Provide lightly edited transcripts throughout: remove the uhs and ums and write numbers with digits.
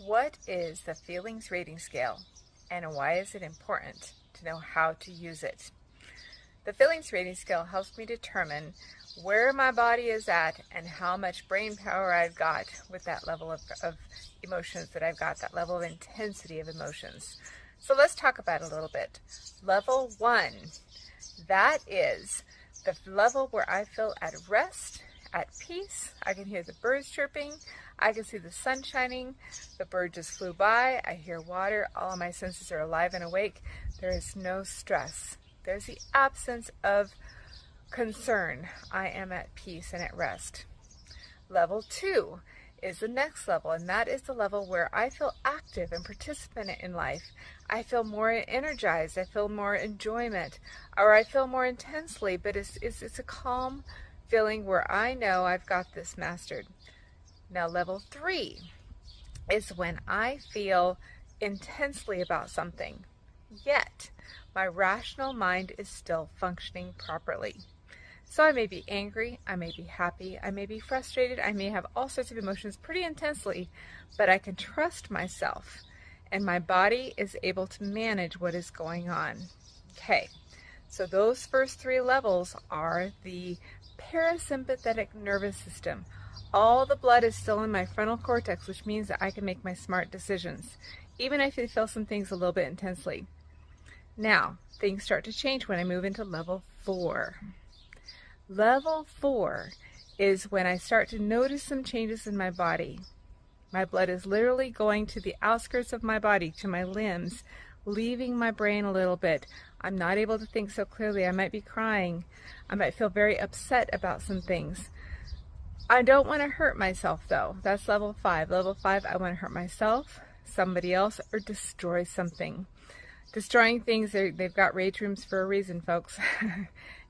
What is the feelings rating scale, and why is it important to know how to use it? The feelings rating scale helps me determine where my body is at and how much brain power I've got with that level of emotions that I've got, that level of intensity of emotions. So let's talk about it a little bit. Level 1, that is the level where I feel at rest, at peace. I can hear the birds chirping. I can see the sun shining. The bird just flew by. I hear water. All of my senses are alive and awake. There is no stress. There's the absence of concern. I am at peace and at rest. Level 2 is the next level, and that is the level where I feel active and participant in life. I feel more energized. I feel more enjoyment, or I feel more intensely, but it's a calm feeling where I know I've got this mastered. Now, level 3 is when I feel intensely about something, yet my rational mind is still functioning properly. So I may be angry, I may be happy, I may be frustrated, I may have all sorts of emotions pretty intensely, but I can trust myself and my body is able to manage what is going on. Okay, so those first 3 levels are the parasympathetic nervous system. All the blood is still in my frontal cortex, which means that I can make my smart decisions, even if I feel some things a little bit intensely. Now, things start to change when I move into level 4. Level 4 is when I start to notice some changes in my body. My blood is literally going to the outskirts of my body, to my limbs, leaving my brain a little bit. I'm not able to think so clearly. I might be crying. I might feel very upset about some things. I don't want to hurt myself though. That's level 5. Level 5, I want to hurt myself, somebody else, or destroy something. Destroying things, they've got rage rooms for a reason, folks.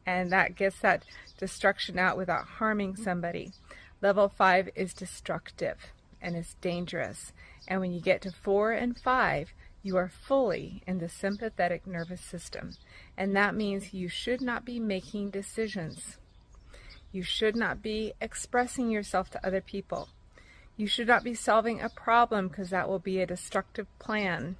And that gets that destruction out without harming somebody. Level 5 is destructive and it's dangerous. And when you get to 4 and 5, you are fully in the sympathetic nervous system. And that means you should not be making decisions. You should not be expressing yourself to other people. You should not be solving a problem, because that will be a destructive plan.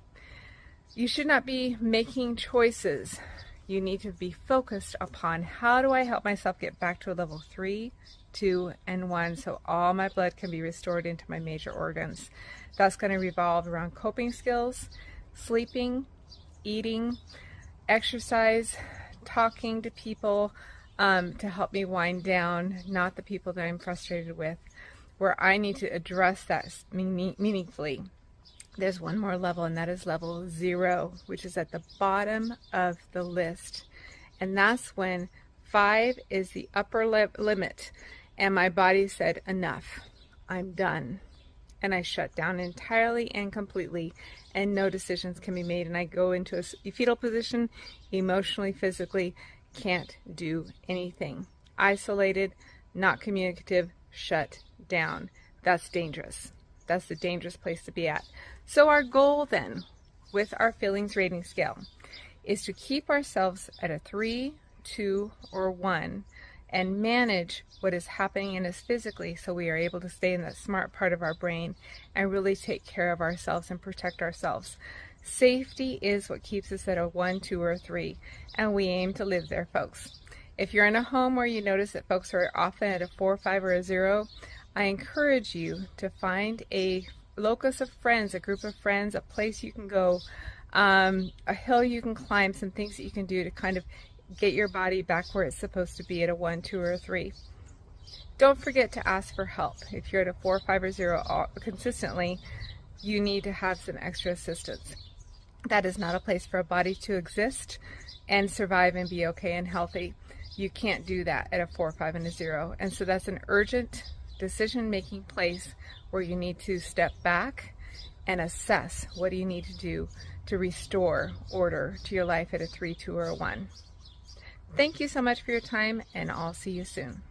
You should not be making choices. You need to be focused upon, how do I help myself get back to a level 3, 2, and 1 so all my blood can be restored into my major organs. That's going to revolve around coping skills, sleeping, eating, exercise, talking to people, to help me wind down, not the people that I'm frustrated with, where I need to address that meaningfully. There's one more level, and that is level 0, which is at the bottom of the list. And that's when 5 is the upper limit, and my body said, enough, I'm done. And I shut down entirely and completely, and no decisions can be made. And I go into a fetal position, emotionally, physically, can't do anything. Isolated, not communicative, shut down. That's dangerous. That's the dangerous place to be at. So our goal then, with our feelings rating scale, is to keep ourselves at a 3, 2, or 1, and manage what is happening in us physically, so we are able to stay in that smart part of our brain and really take care of ourselves and protect ourselves. Safety is what keeps us at a 1, 2, or 3, and we aim to live there, folks. If you're in a home where you notice that folks are often at a 4, 5, or a 0, I encourage you to find a locus of friends, a group of friends, a place you can go, a hill you can climb, some things that you can do to kind of get your body back where it's supposed to be at a 1, 2, or a 3. Don't forget to ask for help. If you're at a 4, 5, or 0 consistently, you need to have some extra assistance. That is not a place for a body to exist and survive and be okay and healthy. You can't do that at a 4, 5, and a 0. And so that's an urgent decision-making place where you need to step back and assess what do you need to do to restore order to your life at a 3, 2, or a 1. Thank you so much for your time, and I'll see you soon.